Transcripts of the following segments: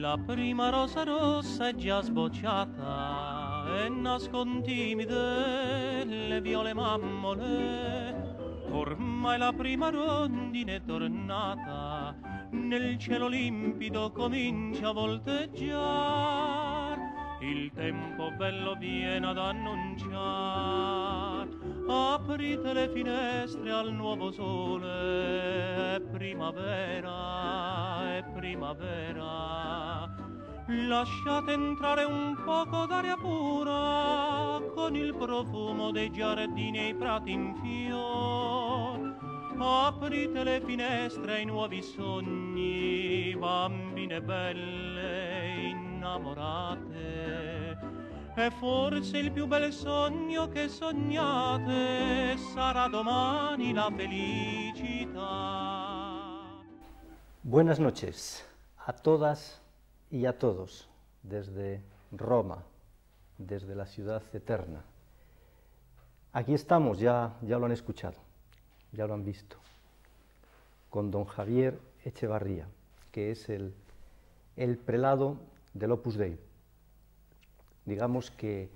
La prima rosa rossa è già sbocciata e nascon timide le viole mammole. Ormai la prima rondine è tornata, nel cielo limpido comincia a volteggiar. Il tempo bello viene ad annunciar. Aprite le finestre al nuovo sole, è primavera, è primavera. Lasciate entrare un poco d'aria pura, con il profumo dei giardini e i prati in fior. Aprite le finestre ai nuovi sogni, bambine belle, innamorate. E forse il più bel sogno che sognate sarà domani la felicità. Buenas noches a todas y a todos desde Roma, desde la ciudad eterna. Aquí estamos, ya lo han escuchado, ya lo han visto, con don Javier Echevarría, que es el prelado del Opus Dei. Digamos que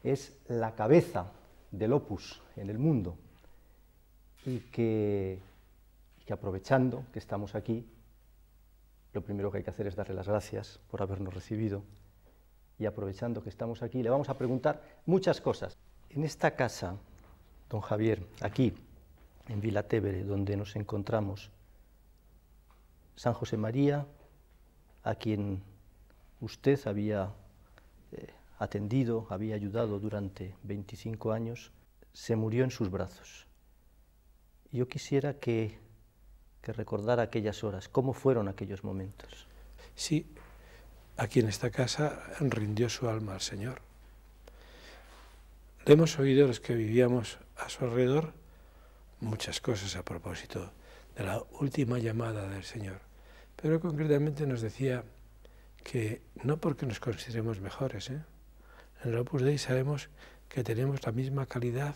es la cabeza del Opus en el mundo y que aprovechando que estamos aquí, lo primero que hay que hacer es darle las gracias por habernos recibido, y aprovechando que estamos aquí le vamos a preguntar muchas cosas. En esta casa, don Javier, aquí en Vilatevere, donde nos encontramos, San José María, a quien usted había atendido, había ayudado durante 25 años, se murió en sus brazos. Yo quisiera que recordara aquellas horas, cómo fueron aquellos momentos. Sí, aquí en esta casa rindió su alma al Señor. Le hemos oído los que vivíamos a su alrededor muchas cosas a propósito de la última llamada del Señor, pero concretamente nos decía que no porque nos consideremos mejores, en el Opus Dei sabemos que tenemos la misma calidad,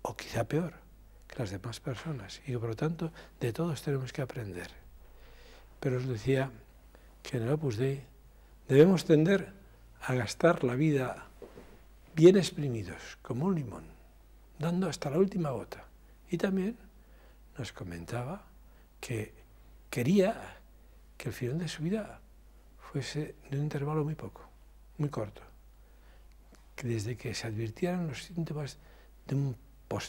o quizá peor, que las demás personas, y que por lo tanto de todos tenemos que aprender. Pero os decía que en el Opus Dei debemos tender a gastar la vida bien exprimidos, como un limón, dando hasta la última gota. Y también nos comentaba que quería que el final de su vida fuese de un intervalo muy muy corto, que desde que se advirtieran los síntomas de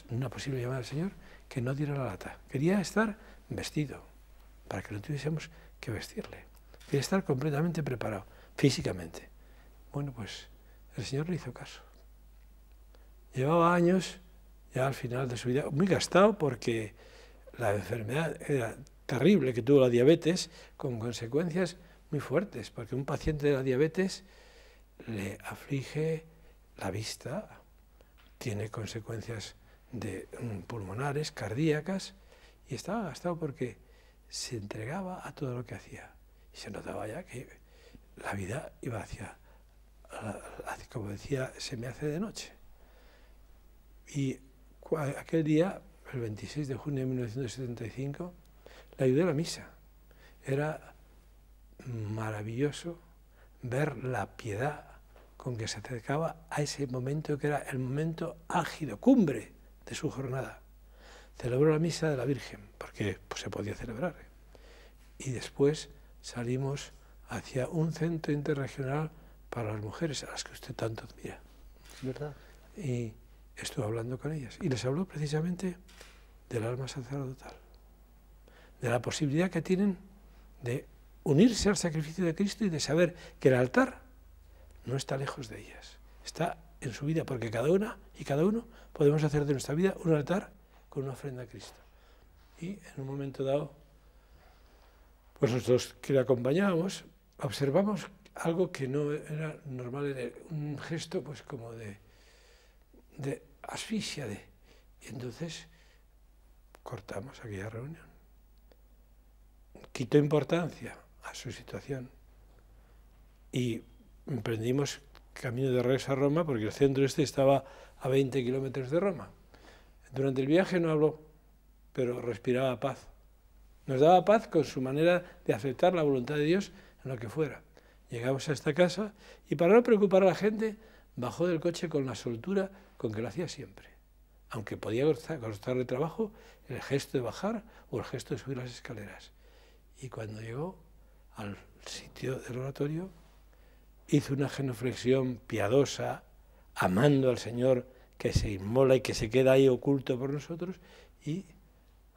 una posible llamada del Señor, que no diera la lata. Quería estar vestido, para que no tuviésemos que vestirle. Quería estar completamente preparado, físicamente. Bueno, pues el Señor le hizo caso. Llevaba años, ya al final de su vida, muy gastado, porque la enfermedad era terrible que tuvo la diabetes, con consecuencias muy fuertes, porque un paciente de la diabetes le aflige la vista, tiene consecuencias pulmonares, cardíacas, y estaba gastado porque se entregaba a todo lo que hacía. Y se notaba ya que la vida iba hacia, como decía, se me hace de noche. Y aquel día, el 26 de junio de 1975, le ayudé a la misa. Era maravilloso ver la piedad con que se acercaba a ese momento que era el momento álgido, cumbre de su jornada. Celebró la misa de la Virgen, porque pues, se podía celebrar. Y después salimos hacia un centro interregional para las mujeres, a las que usted tanto admira. ¿Verdad? Y estuvo hablando con ellas. Y les habló precisamente del alma sacerdotal, de la posibilidad que tienen de unirse al sacrificio de Cristo y de saber que el altar no está lejos de ellas, está en su vida, porque cada una y cada uno podemos hacer de nuestra vida un altar con una ofrenda a Cristo. Y en un momento dado, pues nosotros que le acompañábamos, observamos algo que no era normal, era un gesto pues como de asfixia, y entonces cortamos aquella reunión. Quitó importancia a su situación y emprendimos camino de regreso a Roma, porque el centro estaba a 20 kilómetros de Roma. Durante el viaje no habló, pero respiraba paz. Nos daba paz con su manera de aceptar la voluntad de Dios en lo que fuera. Llegamos a esta casa y para no preocupar a la gente, bajó del coche con la soltura con que lo hacía siempre. Aunque podía costarle trabajo el gesto de bajar o el gesto de subir las escaleras. Y cuando llegó al sitio del oratorio, hizo una genuflexión piadosa, amando al Señor que se inmola y que se queda ahí oculto por nosotros, y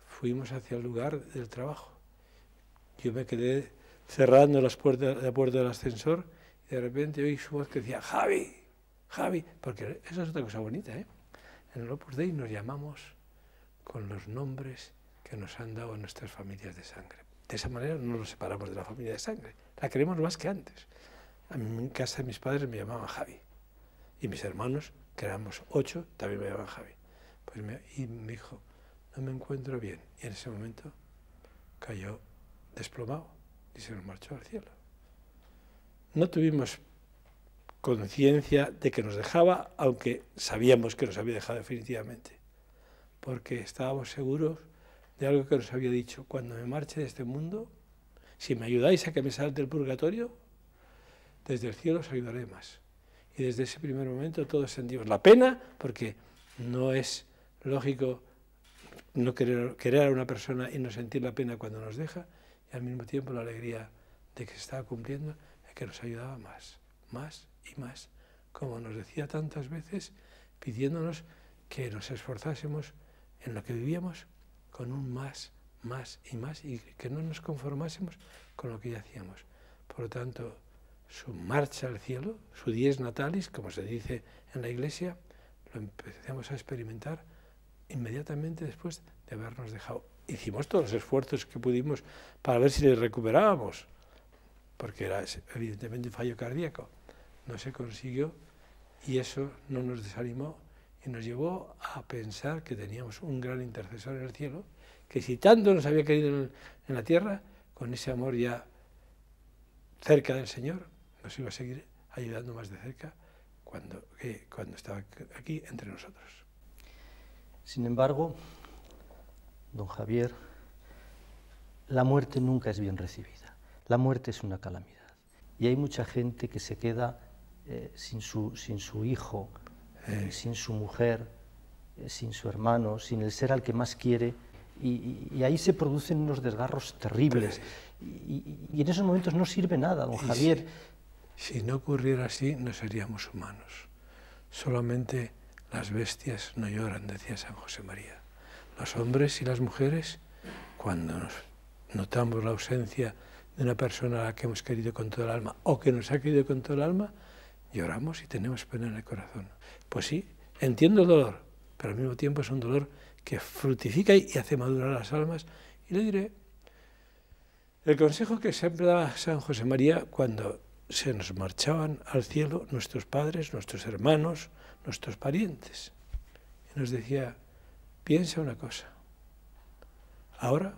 fuimos hacia el lugar del trabajo. Yo me quedé cerrando la puerta del ascensor y de repente oí su voz que decía, Javi, Javi, porque esa es otra cosa bonita, ¿eh? En el Opus Dei nos llamamos con los nombres que nos han dado nuestras familias de sangre. De esa manera no nos separamos de la familia de sangre, la queremos más que antes. A mí, en casa de mis padres me llamaban Javi, y mis hermanos, que éramos 8, también me llamaban Javi. Y me dijo, no me encuentro bien, y en ese momento cayó desplomado y se nos marchó al cielo. No tuvimos conciencia de que nos dejaba, aunque sabíamos que nos había dejado definitivamente, porque estábamos seguros de algo que nos había dicho, cuando me marche de este mundo, si me ayudáis a que me salte del purgatorio, desde el cielo os ayudaré más. Y desde ese primer momento todos sentimos la pena, porque no es lógico no querer a una persona y no sentir la pena cuando nos deja, y al mismo tiempo la alegría de que se estaba cumpliendo, y que nos ayudaba más, más y más, como nos decía tantas veces, pidiéndonos que nos esforzásemos en lo que vivíamos con un más, más y más, y que no nos conformásemos con lo que ya hacíamos. Por lo tanto, su marcha al cielo, su dies natalis, como se dice en la Iglesia, lo empezamos a experimentar inmediatamente después de habernos dejado. Hicimos todos los esfuerzos que pudimos para ver si le recuperábamos, porque era evidentemente un fallo cardíaco. No se consiguió y eso no nos desanimó y nos llevó a pensar que teníamos un gran intercesor en el cielo, que si tanto nos había querido en la tierra, con ese amor ya cerca del Señor, nos iba a seguir ayudando más de cerca cuando estaba aquí entre nosotros. Sin embargo, don Javier, la muerte nunca es bien recibida. La muerte es una calamidad. Y hay mucha gente que se queda sin su hijo, sin su mujer, sin su hermano, sin el ser al que más quiere. Y ahí se producen unos desgarros terribles. Y en esos momentos no sirve nada, don Javier. Si no ocurriera así, no seríamos humanos. Solamente las bestias no lloran, decía San José María. Los hombres y las mujeres, cuando notamos la ausencia de una persona a la que hemos querido con toda el alma o que nos ha querido con toda el alma, lloramos y tenemos pena en el corazón. Pues sí, entiendo el dolor, pero al mismo tiempo es un dolor que fructifica y hace madurar las almas. Y le diré, el consejo que siempre daba San José María cuando se nos marchaban al cielo nuestros padres, nuestros hermanos, nuestros parientes. Y nos decía, piensa una cosa, ahora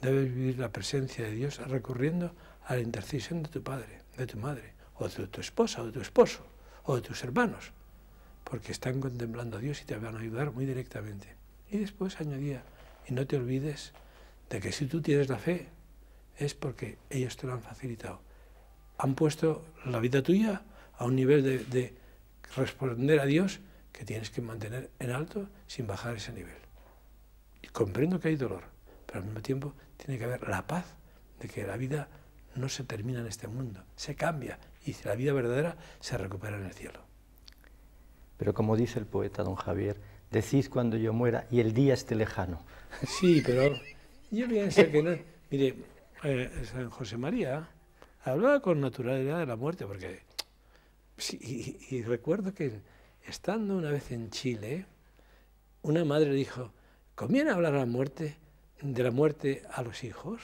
debes vivir la presencia de Dios recurriendo a la intercesión de tu padre, de tu madre, o de tu esposa, o de tu esposo, o de tus hermanos, porque están contemplando a Dios y te van a ayudar muy directamente. Y después añadía, y no te olvides de que si tú tienes la fe, es porque ellos te lo han facilitado. Han puesto la vida tuya a un nivel de responder a Dios que tienes que mantener en alto sin bajar ese nivel. Y comprendo que hay dolor, pero al mismo tiempo tiene que haber la paz de que la vida no se termina en este mundo, se cambia y la vida verdadera se recupera en el cielo. Pero como dice el poeta don Javier, decid cuando yo muera y el día esté lejano. Sí, pero yo pienso que no. Mire, San José María hablaba con naturalidad de la muerte, porque sí, y recuerdo que estando una vez en Chile, una madre dijo, ¿conviene hablar de la muerte a los hijos?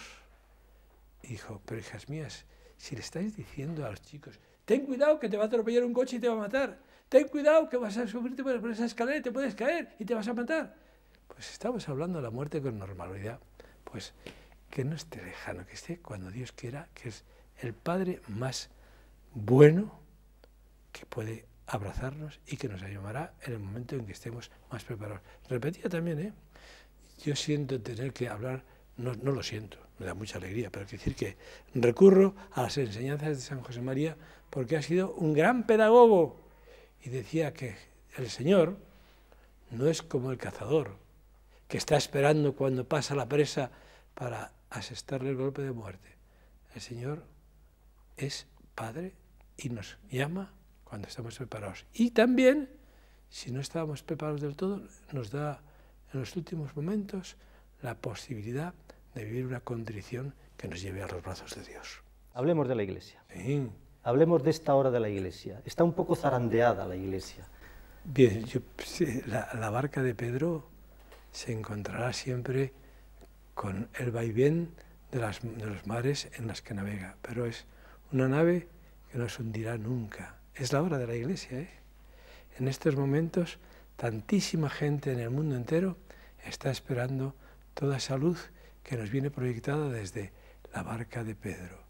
Y dijo, pero hijas mías, si le estáis diciendo a los chicos, ten cuidado que te va a atropellar un coche y te va a matar, ten cuidado que vas a subirte por esa escalera y te puedes caer y te vas a matar. Pues estamos hablando de la muerte con normalidad, pues que no esté lejano, que esté cuando Dios quiera, que es el Padre más bueno que puede abrazarnos y que nos ayudará en el momento en que estemos más preparados. Repetía también, yo siento tener que hablar no lo siento, me da mucha alegría, pero quiero decir que recurro a las enseñanzas de San José María porque ha sido un gran pedagogo. Y decía que el Señor no es como el cazador, que está esperando cuando pasa la presa para asestarle el golpe de muerte. El Señor es Padre y nos llama cuando estamos preparados. Y también, si no estábamos preparados del todo, nos da en los últimos momentos la posibilidad de vivir una contrición que nos lleve a los brazos de Dios. Hablemos de la Iglesia. Sí. Hablemos de esta hora de la Iglesia. Está un poco zarandeada la Iglesia. Bien, la barca de Pedro se encontrará siempre con el vaivén de los mares en las que navega, pero es una nave que no se hundirá nunca. Es la hora de la Iglesia, ¿eh? En estos momentos, tantísima gente en el mundo entero está esperando toda esa luz que nos viene proyectada desde la barca de Pedro.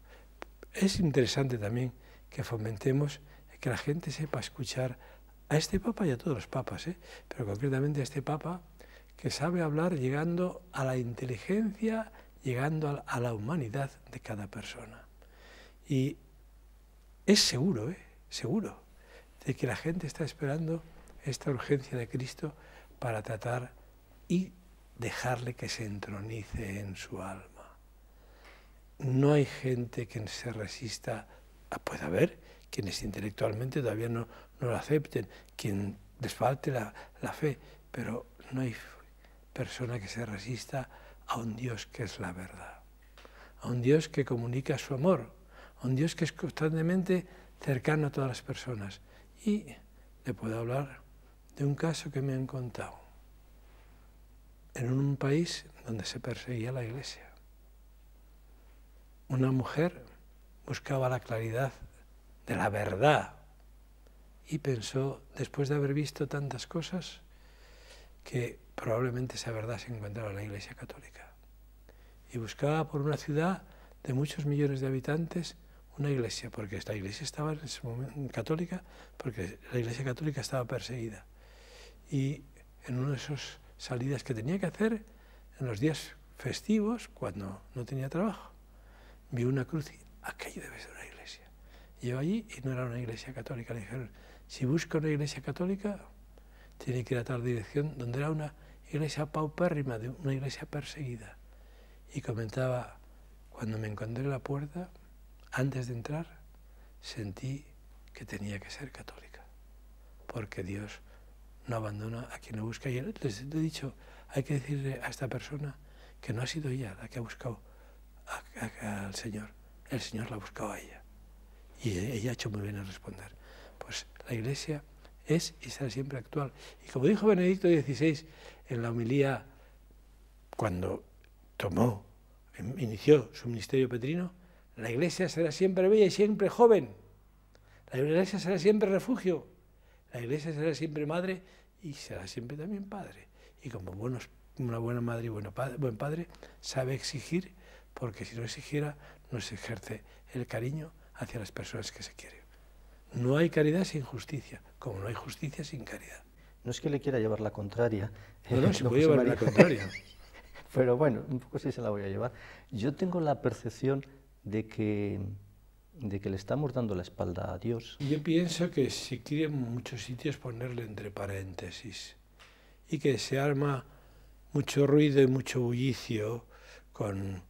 Es interesante también que fomentemos que la gente sepa escuchar a este Papa y a todos los papas, pero concretamente a este Papa que sabe hablar llegando a la inteligencia, llegando a la humanidad de cada persona. Y es seguro, seguro, de que la gente está esperando esta urgencia de Cristo para tratar y dejarle que se entronice en su alma. No hay gente que se resista, puede haber quienes intelectualmente todavía no lo acepten, quien les falte la fe, pero no hay persona que se resista a un Dios que es la verdad, a un Dios que comunica su amor, a un Dios que es constantemente cercano a todas las personas. Y le puedo hablar de un caso que me han contado en un país donde se perseguía la Iglesia. Una mujer buscaba la claridad de la verdad y pensó, después de haber visto tantas cosas, que probablemente esa verdad se encontraba en la Iglesia Católica. Y buscaba por una ciudad de muchos millones de habitantes una iglesia, porque esta iglesia estaba en ese momento católica, porque la Iglesia Católica estaba perseguida. Y en una de esas salidas que tenía que hacer, en los días festivos, cuando no tenía trabajo, vi una cruz y aquello debe ser una iglesia. Llegó allí y no era una iglesia católica. Le dijeron, si busca una iglesia católica, tiene que ir a tal dirección, donde era una iglesia paupérrima, una iglesia perseguida. Y comentaba, cuando me encontré en la puerta, antes de entrar, sentí que tenía que ser católica, porque Dios no abandona a quien lo busca. Y les he dicho, hay que decirle a esta persona que no ha sido ella la que ha buscado al Señor, el Señor la ha buscado a ella. Y ella ha hecho muy bien en responder. Pues la Iglesia es y será siempre actual. Y como dijo Benedicto XVI en la homilía cuando inició su ministerio petrino, la Iglesia será siempre bella y siempre joven. La Iglesia será siempre refugio. La Iglesia será siempre madre y será siempre también padre. Y como una buena madre y buen padre, sabe exigir, porque si no exigiera, no se ejerce el cariño hacia las personas que se quieren. No hay caridad sin justicia, como no hay justicia sin caridad. No es que le quiera llevar la contraria. No se puede llevar la contraria. Pero bueno, un poco sí se la voy a llevar. Yo tengo la percepción de que le estamos dando la espalda a Dios. Yo pienso que si quiere en muchos sitios ponerle entre paréntesis y que se arma mucho ruido y mucho bullicio con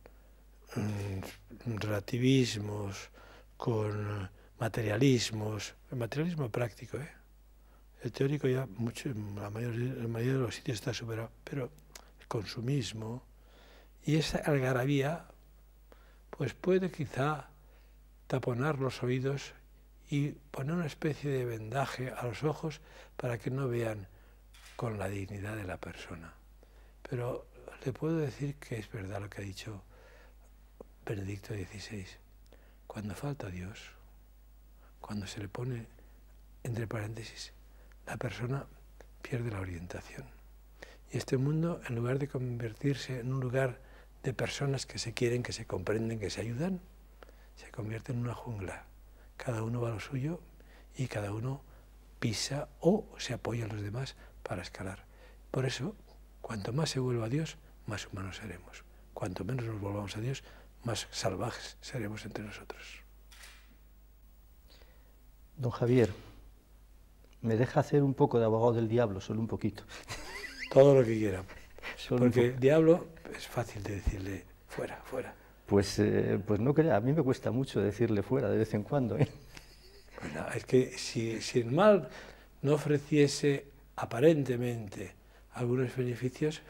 relativismos, con materialismos, el materialismo práctico, el teórico ya la mayoría de los sitios está superado, pero el consumismo y esa algarabía pues puede quizá taponar los oídos y poner una especie de vendaje a los ojos para que no vean con la dignidad de la persona. Pero le puedo decir que es verdad lo que ha dicho Benedicto XVI. Cuando falta Dios, cuando se le pone entre paréntesis, la persona pierde la orientación. Y este mundo, en lugar de convertirse en un lugar de personas que se quieren, que se comprenden, que se ayudan, se convierte en una jungla. Cada uno va a lo suyo y cada uno pisa o se apoya a los demás para escalar. Por eso, cuanto más se vuelva a Dios, más humanos seremos. cuanto menos nos volvamos a Dios, más salvajes seremos entre nosotros. Don Javier, ¿me deja hacer un poco de abogado del diablo? Solo un poquito. Todo lo que quiera. Porque el diablo es fácil de decirle fuera, fuera. Pues no crea, a mí me cuesta mucho decirle fuera de vez en cuando, ¿eh? Bueno, es que si el mal no ofreciese aparentemente algunos beneficios,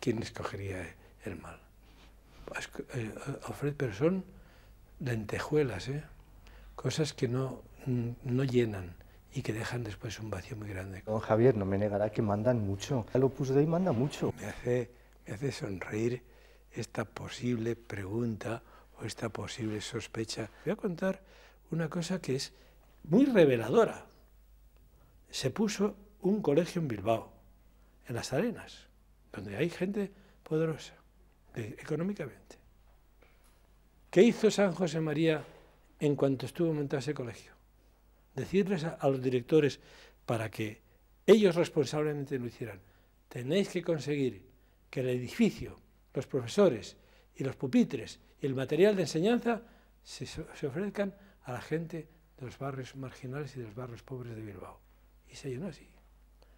¿quién escogería el mal? Pero son lentejuelas, cosas que no llenan y que dejan después un vacío muy grande. Don Javier, no me negará que mandan mucho. El Opus Dei manda mucho. Me hace sonreír esta posible pregunta o esta posible sospecha. Voy a contar una cosa que es muy reveladora. Se puso un colegio en Bilbao, en Las Arenas, donde hay gente poderosa económicamente. ¿Qué hizo San José María en cuanto estuvo montado ese colegio? Decirles a los directores, para que ellos responsablemente lo hicieran, tenéis que conseguir que el edificio, los profesores y los pupitres y el material de enseñanza se ofrezcan a la gente de los barrios marginales y de los barrios pobres de Bilbao. Y se llenó así.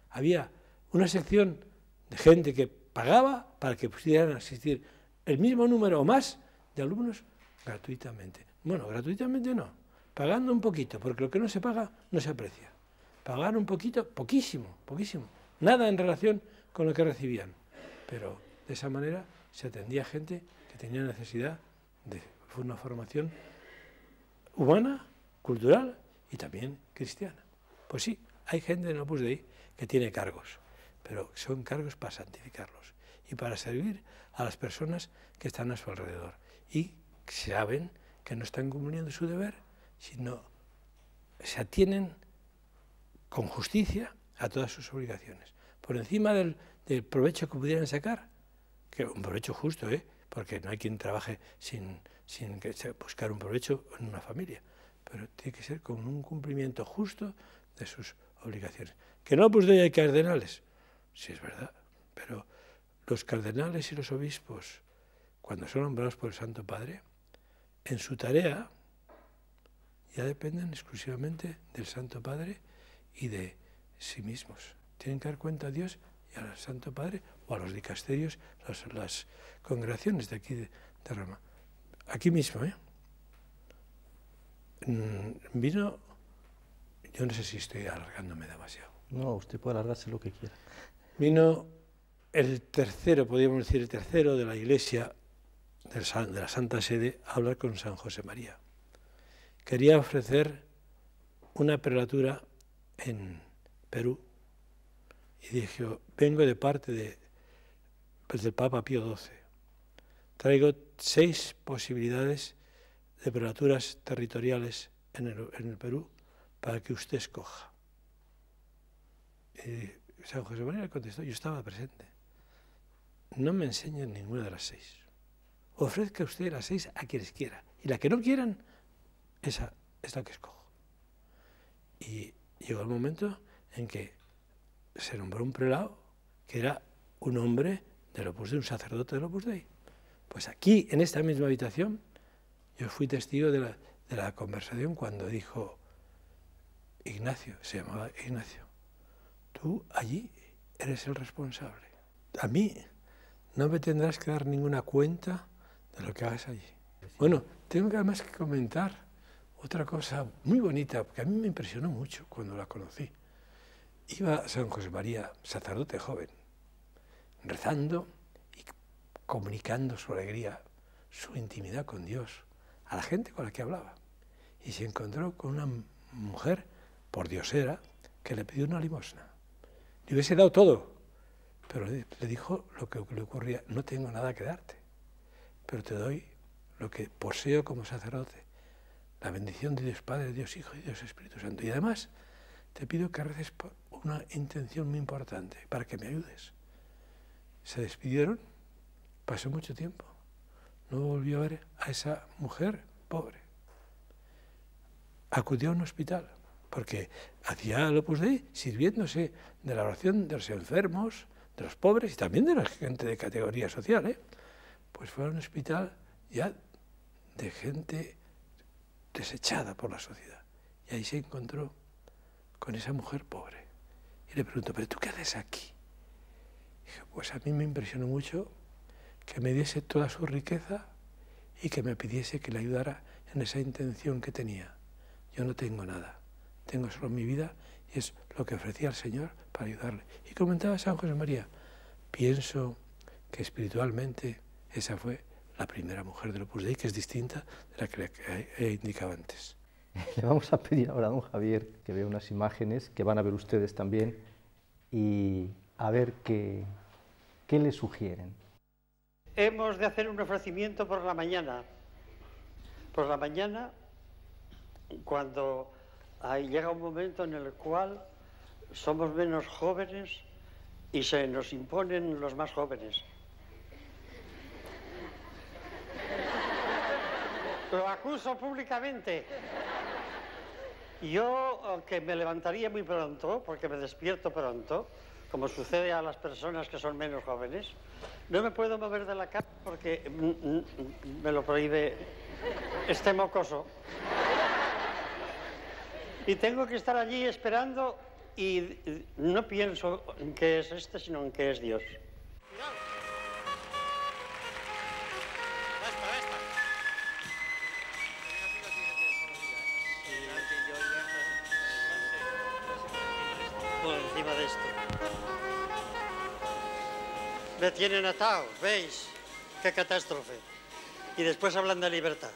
Había una sección de gente que pagaba para que pudieran asistir el mismo número o más de alumnos gratuitamente. Bueno, gratuitamente no, pagando un poquito, porque lo que no se paga no se aprecia. Pagar un poquito, poquísimo, poquísimo, nada en relación con lo que recibían. Pero de esa manera se atendía a gente que tenía necesidad de una formación humana, cultural y también cristiana. Pues sí, hay gente en el Opus Dei que tiene cargos, pero son cargos para santificarlos y para servir a las personas que están a su alrededor y saben que no están cumpliendo su deber, sino se atienen con justicia a todas sus obligaciones. Por encima del provecho que pudieran sacar, que un provecho justo, porque no hay quien trabaje sin buscar un provecho en una familia, pero tiene que ser con un cumplimiento justo de sus obligaciones. Que no pues hay cardenales, sí es verdad, pero los cardenales y los obispos, cuando son nombrados por el Santo Padre, en su tarea ya dependen exclusivamente del Santo Padre y de sí mismos. Tienen que dar cuenta a Dios y al Santo Padre o a los dicasterios, las congregaciones de aquí de Roma. Aquí mismo, vino, yo no sé si estoy alargándome demasiado. No, usted puede alargarse lo que quiera. Vino el tercero, podríamos decir el tercero de la Iglesia de la Santa Sede a hablar con San José María. Quería ofrecer una prelatura en Perú y dijo, vengo de parte del Papa Pío XII. Traigo 6 posibilidades de prelaturas territoriales en el Perú para que usted escoja. Y San José María le contestó, yo estaba presente. No me enseñen ninguna de las 6. Ofrezca usted las 6 a quienes quiera. Y la que no quieran, esa es la que escojo. Y llegó el momento en que se nombró un prelado que era un hombre del Opus Dei, un sacerdote del Opus Dei. Pues aquí, en esta misma habitación, yo fui testigo de la conversación cuando dijo Ignacio, se llamaba Ignacio, tú allí eres el responsable. A mí no me tendrás que dar ninguna cuenta de lo que hagas allí. Bueno, tengo que además que comentar otra cosa muy bonita, que a mí me impresionó mucho cuando la conocí. Iba San José María, sacerdote joven, rezando y comunicando su alegría, su intimidad con Dios, a la gente con la que hablaba. Y se encontró con una mujer, por diosera, que le pidió una limosna. Le hubiese dado todo, pero le dijo lo que le ocurría, no tengo nada que darte, pero te doy lo que poseo como sacerdote, la bendición de Dios Padre, Dios Hijo y Dios Espíritu Santo. Y además te pido que reces por una intención muy importante, para que me ayudes. Se despidieron, pasó mucho tiempo, no volvió a ver a esa mujer pobre. Acudió a un hospital, porque hacía el Opus Dei sirviéndose de la oración de los enfermos, de los pobres y también de la gente de categoría social, pues fue a un hospital ya de gente desechada por la sociedad. Y ahí se encontró con esa mujer pobre. Y le preguntó, ¿pero tú qué haces aquí? Y dije, pues a mí me impresionó mucho que me diese toda su riqueza y que me pidiese que le ayudara en esa intención que tenía. Yo no tengo nada, tengo solo mi vida y es lo que ofrecía al Señor para ayudarle. Y comentaba San José María, pienso que espiritualmente esa fue la primera mujer del Opus Dei, que es distinta de la que he indicado antes. Le vamos a pedir ahora a don Javier que vea unas imágenes que van a ver ustedes también y a ver qué le sugieren. Hemos de hacer un ofrecimiento por la mañana. Por la mañana, cuando llega un momento en el cual somos menos jóvenes y se nos imponen los más jóvenes. Lo acuso públicamente. Yo, que me levantaría muy pronto, porque me despierto pronto, como sucede a las personas que son menos jóvenes, no me puedo mover de la cama porque me lo prohíbe este mocoso. Y tengo que estar allí esperando y no pienso en qué es este, sino en qué es Dios. Por encima de esto. Me tienen atado, ¿veis? Qué catástrofe. Y después hablan de libertad.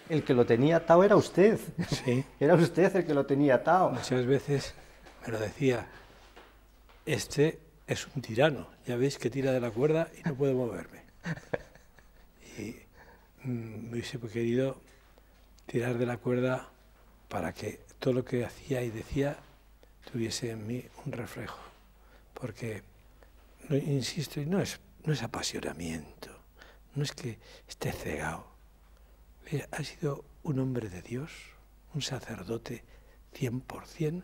El que lo tenía atado era usted. Sí. Era usted el que lo tenía atado. Muchas veces me lo decía, este es un tirano, ya veis que tira de la cuerda y no puedo moverme. Y me hubiese querido tirar de la cuerda para que todo lo que hacía y decía tuviese en mí un reflejo. Porque, insisto, no es apasionamiento, no es que esté cegado. Ha sido un hombre de Dios, un sacerdote 100%,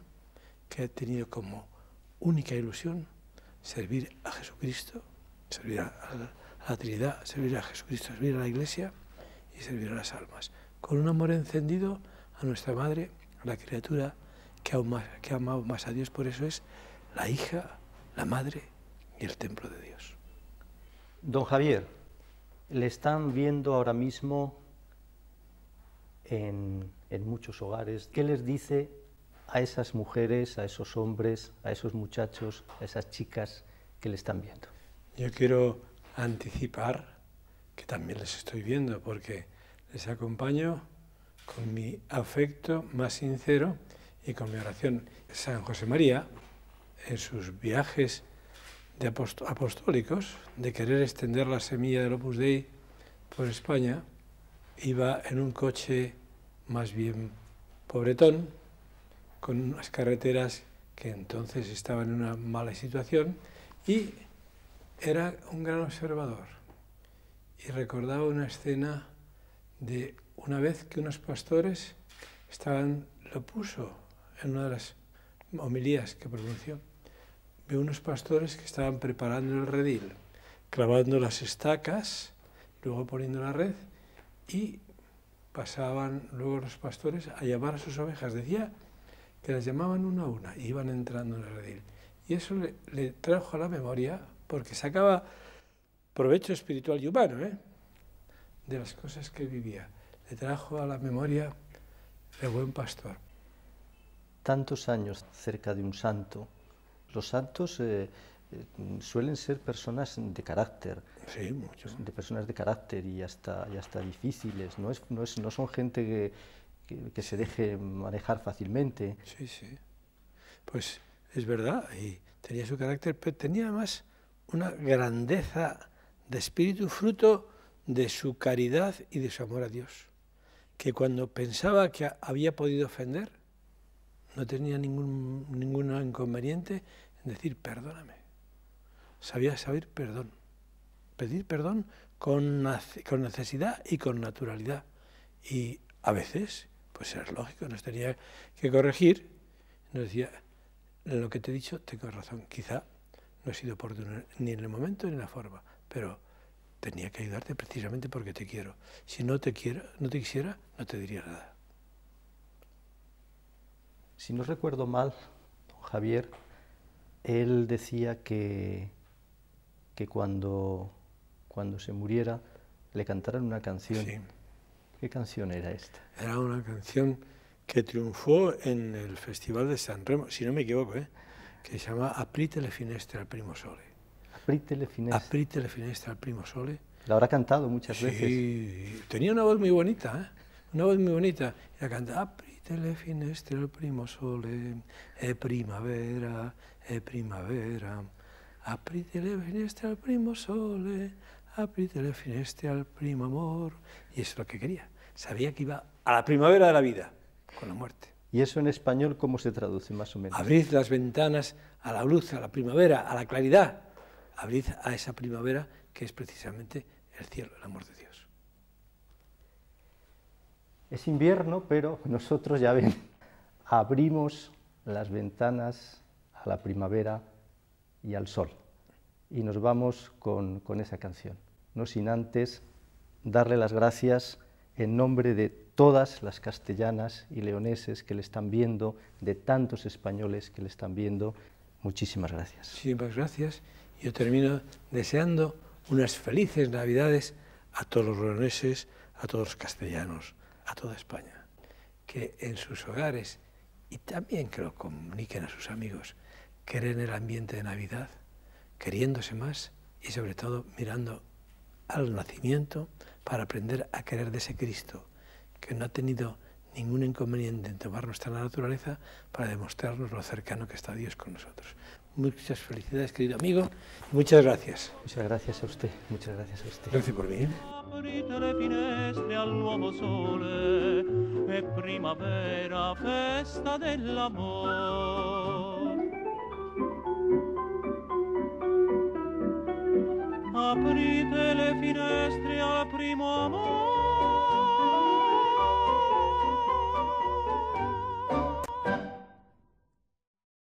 que ha tenido como única ilusión servir a Jesucristo, servir a la Trinidad, servir a Jesucristo, servir a la Iglesia y servir a las almas. Con un amor encendido a nuestra Madre, a la criatura que ha amado más a Dios, por eso es la hija, la madre y el templo de Dios. Don Javier, le están viendo ahora mismo en muchos hogares. ¿Qué les dice a esas mujeres, a esos hombres, a esos muchachos, a esas chicas que le están viendo? Yo quiero anticipar que también les estoy viendo, porque les acompaño con mi afecto más sincero y con mi oración. San José María, en sus viajes de apostólicos, de querer extender la semilla del Opus Dei por España, iba en un coche más bien pobretón, con unas carreteras que entonces estaban en una mala situación, y era un gran observador. Y recordaba una escena de una vez que unos pastores lo puso en una de las homilías que pronunció, veo unos pastores que estaban preparando el redil, clavando las estacas, luego poniendo la red, y pasaban luego los pastores a llamar a sus ovejas. Decía que las llamaban una a una y iban entrando en el redil. Y eso le trajo a la memoria, porque sacaba provecho espiritual y humano, de las cosas que vivía. Le trajo a la memoria el buen pastor. Tantos años cerca de un santo. Los santos suelen ser personas de carácter. Sí, mucho. De personas de carácter y hasta difíciles. No son gente que se deje manejar fácilmente. Sí, sí. Pues es verdad, y tenía su carácter, pero tenía además una grandeza de espíritu, fruto de su caridad y de su amor a Dios, que cuando pensaba que había podido ofender, no tenía ningún inconveniente en decir perdóname. Sabía saber perdón, pedir perdón con necesidad y con naturalidad. Y a veces, pues era lógico, nos tenía que corregir, nos decía, en lo que te he dicho tengo razón, quizá no he sido oportuno ni en el momento ni en la forma, pero tenía que ayudarte precisamente porque te quiero. Si no te quisiera, no te diría nada. Si no recuerdo mal, don Javier, él decía que cuando se muriera le cantaran una canción. Sí. ¿Qué canción era esta? Era una canción que triunfó en el Festival de San Remo, si no me equivoco, que se llama Aprite le finestre al primo sole. Aprite le finestre. Aprite le finestre al primo sole. La habrá cantado muchas veces. Sí, tenía una voz muy bonita, una voz muy bonita. Y la canta, aprite le finestre al primo sole, primavera, primavera. Aprite le finestre al primo sole, aprite le finestre al primo amor. Y eso es lo que quería. Sabía que iba a la primavera de la vida, con la muerte. ¿Y eso en español cómo se traduce más o menos? Abrid las ventanas a la luz, a la primavera, a la claridad. Abrid a esa primavera que es precisamente el cielo, el amor de Dios. Es invierno, pero nosotros, ya ven, abrimos las ventanas a la primavera y al sol. Y nos vamos con esa canción, no sin antes darle las gracias en nombre de todas las castellanas y leoneses que le están viendo, de tantos españoles que le están viendo. Muchísimas gracias. Muchísimas gracias. Yo termino deseando unas felices Navidades a todos los leoneses, a todos los castellanos, a toda España. Que en sus hogares, y también que lo comuniquen a sus amigos, creen el ambiente de Navidad, queriéndose más y sobre todo mirando al nacimiento para aprender a querer de ese Cristo, que no ha tenido ningún inconveniente en tomar nuestra naturaleza para demostrarnos lo cercano que está Dios con nosotros. Muchas felicidades, querido amigo, y muchas gracias. Muchas gracias a usted, muchas gracias a usted. Gracias por mí. Aprite le finestre al nuovo sole, è primavera, festa dell'amor. Aprite le finestre al primo amor.